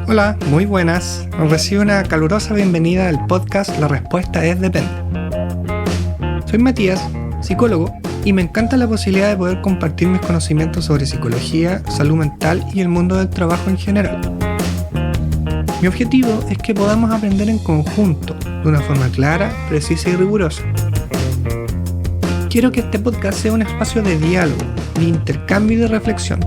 Hola, muy buenas. Recibo una calurosa bienvenida al podcast La Respuesta es Depende. Soy Matías, psicólogo, y me encanta la posibilidad de poder compartir mis conocimientos sobre psicología, salud mental y el mundo del trabajo en general. Mi objetivo es que podamos aprender en conjunto, de una forma clara, precisa y rigurosa. Quiero que este podcast sea un espacio de diálogo, de intercambio y de reflexión.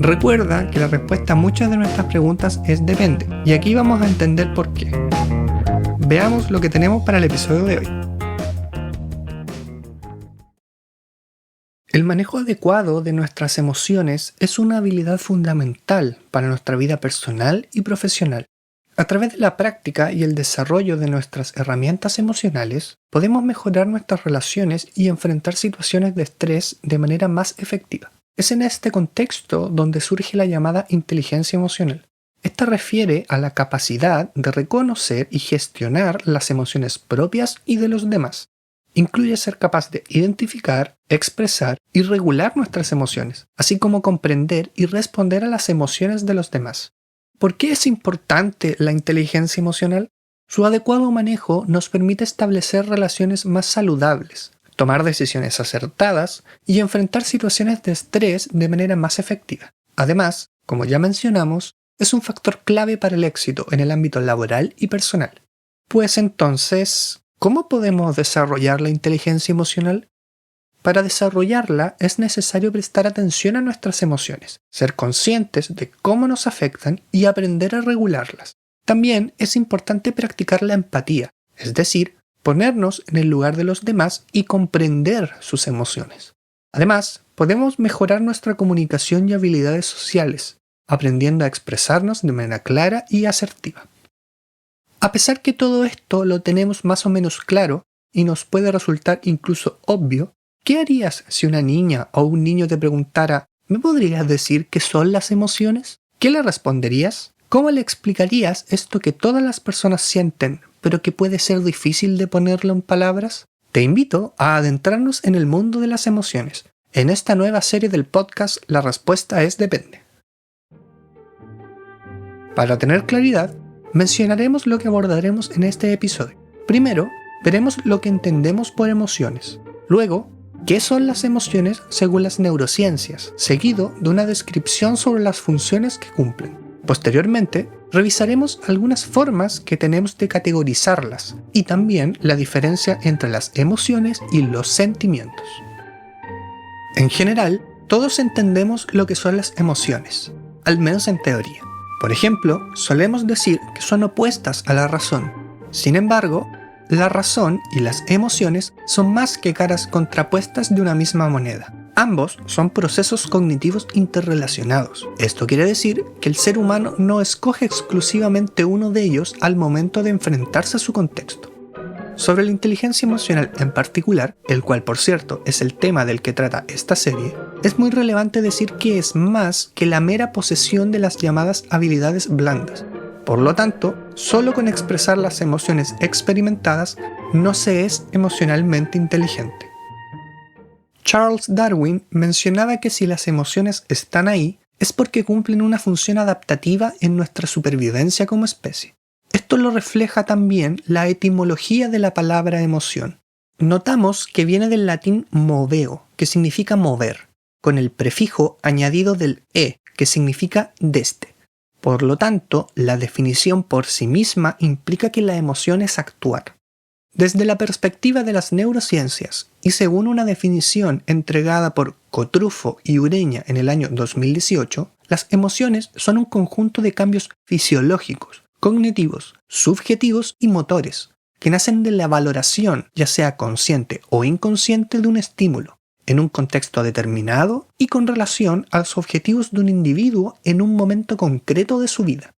Recuerda que la respuesta a muchas de nuestras preguntas es depende, y aquí vamos a entender por qué. Veamos lo que tenemos para el episodio de hoy. El manejo adecuado de nuestras emociones es una habilidad fundamental para nuestra vida personal y profesional. A través de la práctica y el desarrollo de nuestras herramientas emocionales, podemos mejorar nuestras relaciones y enfrentar situaciones de estrés de manera más efectiva. Es en este contexto donde surge la llamada inteligencia emocional. Esta refiere a la capacidad de reconocer y gestionar las emociones propias y de los demás. Incluye ser capaz de identificar, expresar y regular nuestras emociones, así como comprender y responder a las emociones de los demás. ¿Por qué es importante la inteligencia emocional? Su adecuado manejo nos permite establecer relaciones más saludables, tomar decisiones acertadas y enfrentar situaciones de estrés de manera más efectiva. Además, como ya mencionamos, es un factor clave para el éxito en el ámbito laboral y personal. Pues entonces, ¿cómo podemos desarrollar la inteligencia emocional? Para desarrollarla es necesario prestar atención a nuestras emociones, ser conscientes de cómo nos afectan y aprender a regularlas. También es importante practicar la empatía, es decir, ponernos en el lugar de los demás y comprender sus emociones. Además, podemos mejorar nuestra comunicación y habilidades sociales, aprendiendo a expresarnos de manera clara y asertiva. A pesar que todo esto lo tenemos más o menos claro y nos puede resultar incluso obvio, ¿qué harías si una niña o un niño te preguntara, ¿me podrías decir qué son las emociones? ¿Qué le responderías? ¿Cómo le explicarías esto que todas las personas sienten, pero que puede ser difícil de ponerlo en palabras? Te invito a adentrarnos en el mundo de las emociones. En esta nueva serie del podcast, la respuesta es depende. Para tener claridad, mencionaremos lo que abordaremos en este episodio. Primero, veremos lo que entendemos por emociones. Luego, ¿qué son las emociones según las neurociencias? Seguido de una descripción sobre las funciones que cumplen. Posteriormente, revisaremos algunas formas que tenemos de categorizarlas y también la diferencia entre las emociones y los sentimientos. En general, todos entendemos lo que son las emociones, al menos en teoría. Por ejemplo, solemos decir que son opuestas a la razón. Sin embargo, la razón y las emociones son más que caras contrapuestas de una misma moneda. Ambos son procesos cognitivos interrelacionados. Esto quiere decir que el ser humano no escoge exclusivamente uno de ellos al momento de enfrentarse a su contexto. Sobre la inteligencia emocional en particular, el cual por cierto es el tema del que trata esta serie, es muy relevante decir que es más que la mera posesión de las llamadas habilidades blandas. Por lo tanto, solo con expresar las emociones experimentadas no se es emocionalmente inteligente. Charles Darwin mencionaba que si las emociones están ahí, es porque cumplen una función adaptativa en nuestra supervivencia como especie. Esto lo refleja también la etimología de la palabra emoción. Notamos que viene del latín moveo, que significa mover, con el prefijo añadido del e, que significa desde. Por lo tanto, la definición por sí misma implica que la emoción es actuar. Desde la perspectiva de las neurociencias, y según una definición entregada por Cotrufo y Ureña en el año 2018, las emociones son un conjunto de cambios fisiológicos, cognitivos, subjetivos y motores, que nacen de la valoración, ya sea consciente o inconsciente, de un estímulo, en un contexto determinado y con relación a los objetivos de un individuo en un momento concreto de su vida.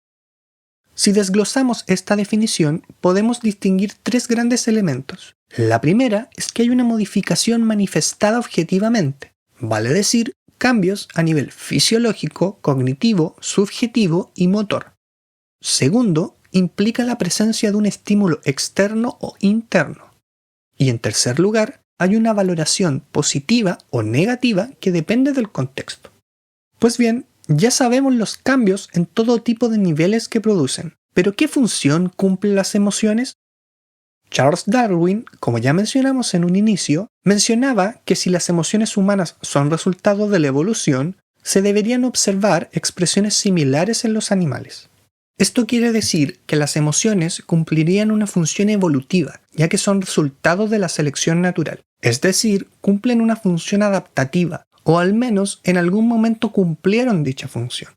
Si desglosamos esta definición, podemos distinguir tres grandes elementos. La primera es que hay una modificación manifestada objetivamente, vale decir, cambios a nivel fisiológico, cognitivo, subjetivo y motor. Segundo, implica la presencia de un estímulo externo o interno. Y en tercer lugar, hay una valoración positiva o negativa que depende del contexto. Pues bien, Ya sabemos los cambios en todo tipo de niveles que producen, pero ¿qué función cumplen las emociones? Charles Darwin, como ya mencionamos en un inicio, mencionaba que si las emociones humanas son resultado de la evolución, se deberían observar expresiones similares en los animales. Esto quiere decir que las emociones cumplirían una función evolutiva, ya que son resultado de la selección natural, es decir, cumplen una función adaptativa, o al menos en algún momento cumplieron dicha función.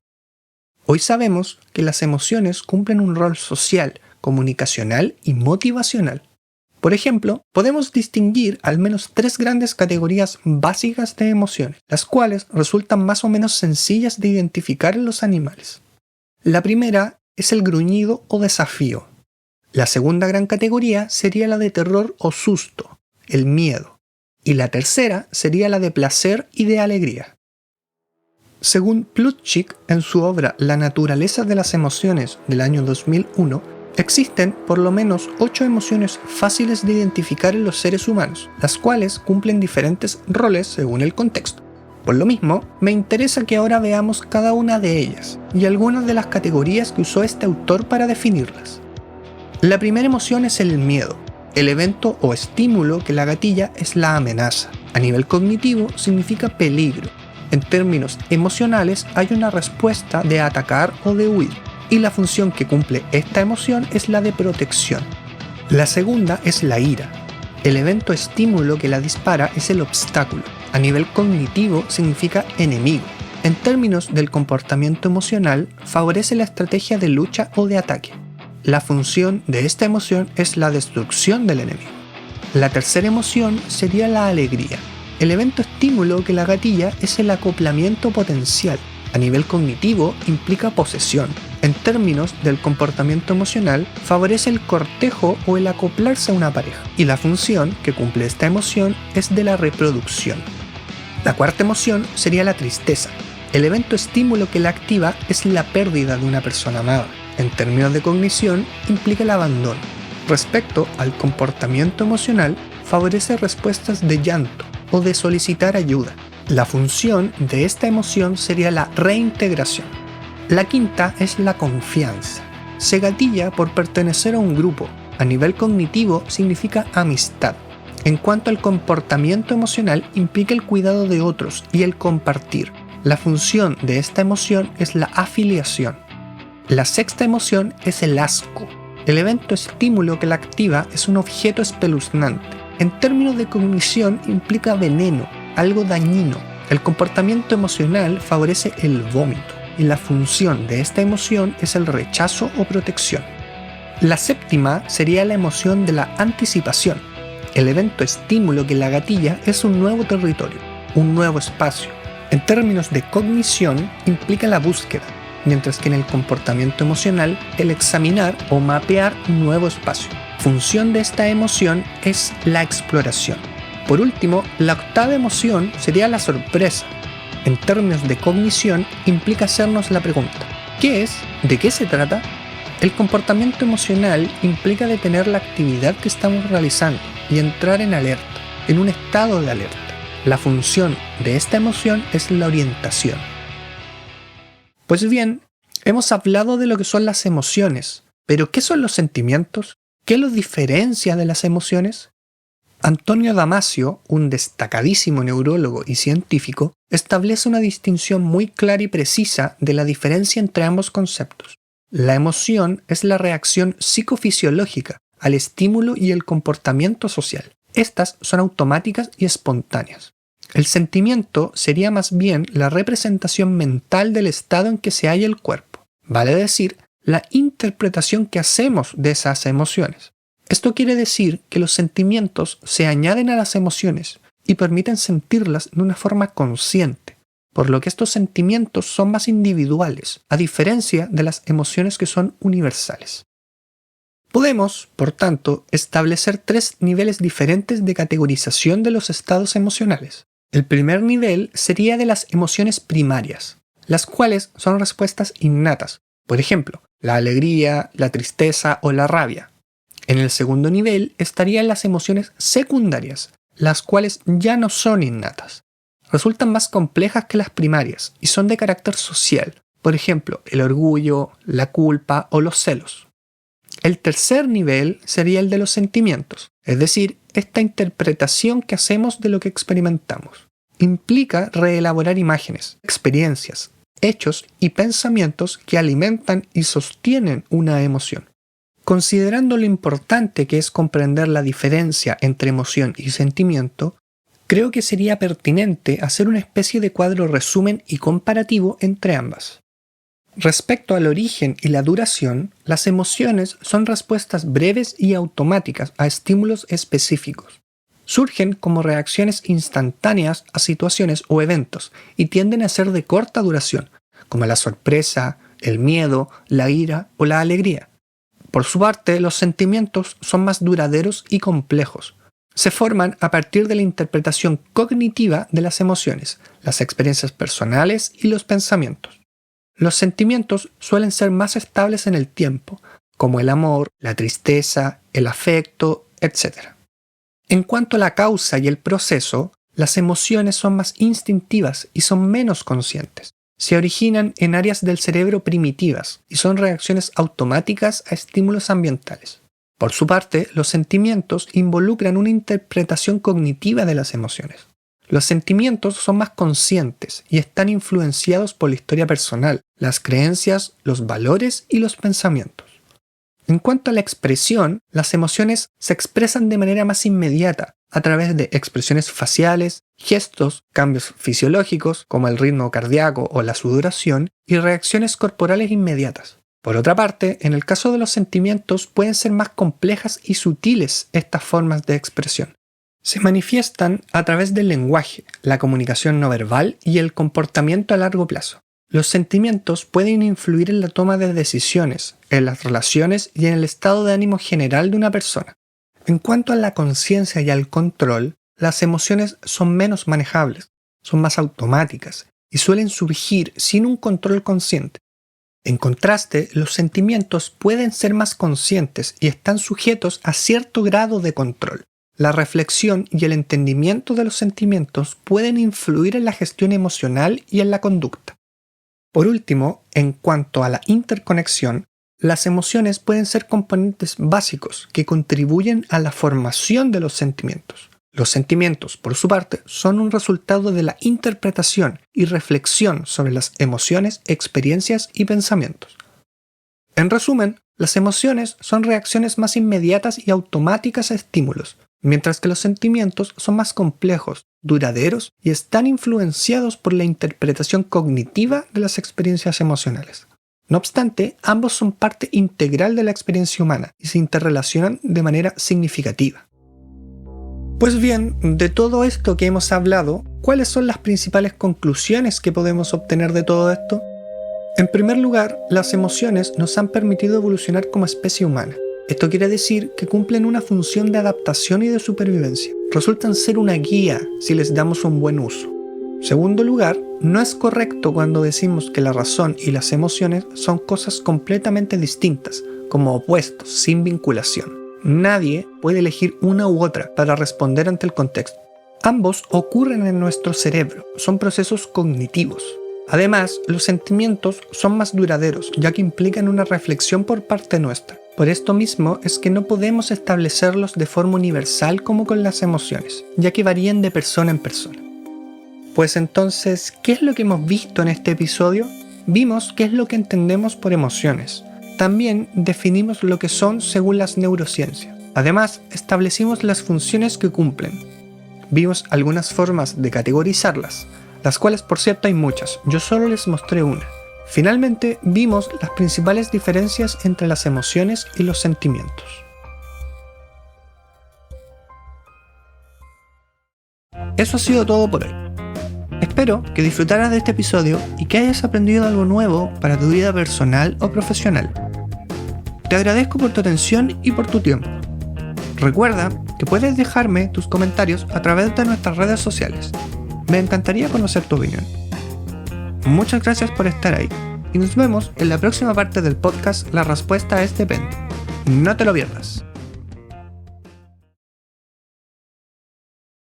Hoy sabemos que las emociones cumplen un rol social, comunicacional y motivacional. Por ejemplo, podemos distinguir al menos 3 grandes categorías básicas de emociones, las cuales resultan más o menos sencillas de identificar en los animales. La primera es el gruñido o desafío. La segunda gran categoría sería la de terror o susto, el miedo. Y la tercera sería la de placer y de alegría. Según Plutchik, en su obra La naturaleza de las emociones del año 2001, existen por lo menos 8 emociones fáciles de identificar en los seres humanos, las cuales cumplen diferentes roles según el contexto. Por lo mismo, me interesa que ahora veamos cada una de ellas y algunas de las categorías que usó este autor para definirlas. La primera emoción es el miedo. El evento o estímulo que la gatilla es la amenaza. A nivel cognitivo significa peligro. En términos emocionales hay una respuesta de atacar o de huir, y la función que cumple esta emoción es la de protección. La segunda es la ira. El evento estímulo que la dispara es el obstáculo. A nivel cognitivo significa enemigo. En términos del comportamiento emocional, favorece la estrategia de lucha o de ataque. La función de esta emoción es la destrucción del enemigo. La tercera emoción sería la alegría. El evento estímulo que la gatilla es el acoplamiento potencial. A nivel cognitivo implica posesión. En términos del comportamiento emocional, favorece el cortejo o el acoplarse a una pareja. Y la función que cumple esta emoción es de la reproducción. La cuarta emoción sería la tristeza. El evento estímulo que la activa es la pérdida de una persona amada. En términos de cognición, implica el abandono. Respecto al comportamiento emocional, favorece respuestas de llanto o de solicitar ayuda. La función de esta emoción sería la reintegración. La quinta es la confianza. Se gatilla por pertenecer a un grupo. A nivel cognitivo significa amistad. En cuanto al comportamiento emocional, implica el cuidado de otros y el compartir. La función de esta emoción es la afiliación. La sexta emoción es el asco. El evento estímulo que la activa es un objeto espeluznante. En términos de cognición implica veneno, algo dañino. El comportamiento emocional favorece el vómito y la función de esta emoción es el rechazo o protección. La séptima sería la emoción de la anticipación. El evento estímulo que la gatilla es un nuevo territorio, un nuevo espacio. En términos de cognición implica la búsqueda, mientras que en el comportamiento emocional el examinar o mapear un nuevo espacio. Función de esta emoción es la exploración. Por último, la octava emoción sería la sorpresa. En términos de cognición implica hacernos la pregunta: ¿qué es? ¿De qué se trata? El comportamiento emocional implica detener la actividad que estamos realizando y entrar en alerta, en un estado de alerta. La función de esta emoción es la orientación. Pues bien, hemos hablado de lo que son las emociones, pero ¿qué son los sentimientos? ¿Qué los diferencia de las emociones? Antonio Damasio, un destacadísimo neurólogo y científico, establece una distinción muy clara y precisa de la diferencia entre ambos conceptos. La emoción es la reacción psicofisiológica al estímulo y el comportamiento social. Estas son automáticas y espontáneas. El sentimiento sería más bien la representación mental del estado en que se halla el cuerpo, vale decir, la interpretación que hacemos de esas emociones. Esto quiere decir que los sentimientos se añaden a las emociones y permiten sentirlas de una forma consciente, por lo que estos sentimientos son más individuales, a diferencia de las emociones que son universales. Podemos, por tanto, establecer 3 niveles diferentes de categorización de los estados emocionales. El primer nivel sería de las emociones primarias, las cuales son respuestas innatas, por ejemplo, la alegría, la tristeza o la rabia. En el segundo nivel estarían las emociones secundarias, las cuales ya no son innatas. resultan más complejas que las primarias y son de carácter social, por ejemplo, el orgullo, la culpa o los celos. El tercer nivel sería el de los sentimientos, es decir, esta interpretación que hacemos de lo que experimentamos. Implica reelaborar imágenes, experiencias, hechos y pensamientos que alimentan y sostienen una emoción. Considerando lo importante que es comprender la diferencia entre emoción y sentimiento, creo que sería pertinente hacer una especie de cuadro resumen y comparativo entre ambas. Respecto al origen y la duración, las emociones son respuestas breves y automáticas a estímulos específicos. Surgen como reacciones instantáneas a situaciones o eventos y tienden a ser de corta duración, como la sorpresa, el miedo, la ira o la alegría. Por su parte, los sentimientos son más duraderos y complejos. Se forman a partir de la interpretación cognitiva de las emociones, las experiencias personales y los pensamientos. Los sentimientos suelen ser más estables en el tiempo, como el amor, la tristeza, el afecto, etc. En cuanto a la causa y el proceso, las emociones son más instintivas y son menos conscientes. Se originan en áreas del cerebro primitivas y son reacciones automáticas a estímulos ambientales. Por su parte, los sentimientos involucran una interpretación cognitiva de las emociones. Los sentimientos son más conscientes y están influenciados por la historia personal, las creencias, los valores y los pensamientos. En cuanto a la expresión, las emociones se expresan de manera más inmediata, a través de expresiones faciales, gestos, cambios fisiológicos como el ritmo cardíaco o la sudoración y reacciones corporales inmediatas. Por otra parte, en el caso de los sentimientos pueden ser más complejas y sutiles estas formas de expresión. Se manifiestan a través del lenguaje, la comunicación no verbal y el comportamiento a largo plazo. Los sentimientos pueden influir en la toma de decisiones, en las relaciones y en el estado de ánimo general de una persona. En cuanto a la conciencia y al control, las emociones son menos manejables, son más automáticas y suelen surgir sin un control consciente. En contraste, los sentimientos pueden ser más conscientes y están sujetos a cierto grado de control. La reflexión y el entendimiento de los sentimientos pueden influir en la gestión emocional y en la conducta. Por último, en cuanto a la interconexión, las emociones pueden ser componentes básicos que contribuyen a la formación de los sentimientos. Los sentimientos, por su parte, son un resultado de la interpretación y reflexión sobre las emociones, experiencias y pensamientos. En resumen, las emociones son reacciones más inmediatas y automáticas a estímulos, mientras que los sentimientos son más complejos, duraderos y están influenciados por la interpretación cognitiva de las experiencias emocionales. No obstante, ambos son parte integral de la experiencia humana y se interrelacionan de manera significativa. Pues bien, de todo esto que hemos hablado, ¿cuáles son las principales conclusiones que podemos obtener de todo esto? En primer lugar, las emociones nos han permitido evolucionar como especie humana. Esto quiere decir que cumplen una función de adaptación y de supervivencia. Resultan ser una guía si les damos un buen uso. Segundo lugar, no es correcto cuando decimos que la razón y las emociones son cosas completamente distintas, como opuestos, sin vinculación. Nadie puede elegir una u otra para responder ante el contexto. Ambos ocurren en nuestro cerebro, son procesos cognitivos. Además, los sentimientos son más duraderos, ya que implican una reflexión por parte nuestra. Por esto mismo es que no podemos establecerlos de forma universal como con las emociones, ya que varían de persona en persona. Pues entonces, ¿qué es lo que hemos visto en este episodio? Vimos qué es lo que entendemos por emociones. También definimos lo que son según las neurociencias. Además, establecimos las funciones que cumplen. Vimos algunas formas de categorizarlas, las cuales por cierto hay muchas, yo solo les mostré una. Finalmente, vimos las principales diferencias entre las emociones y los sentimientos. Eso ha sido todo por hoy. Espero que disfrutaras de este episodio y que hayas aprendido algo nuevo para tu vida personal o profesional. Te agradezco por tu atención y por tu tiempo. Recuerda que puedes dejarme tus comentarios a través de nuestras redes sociales. Me encantaría conocer tu opinión. Muchas gracias por estar ahí y nos vemos en la próxima parte del podcast La respuesta es depende. No te lo pierdas.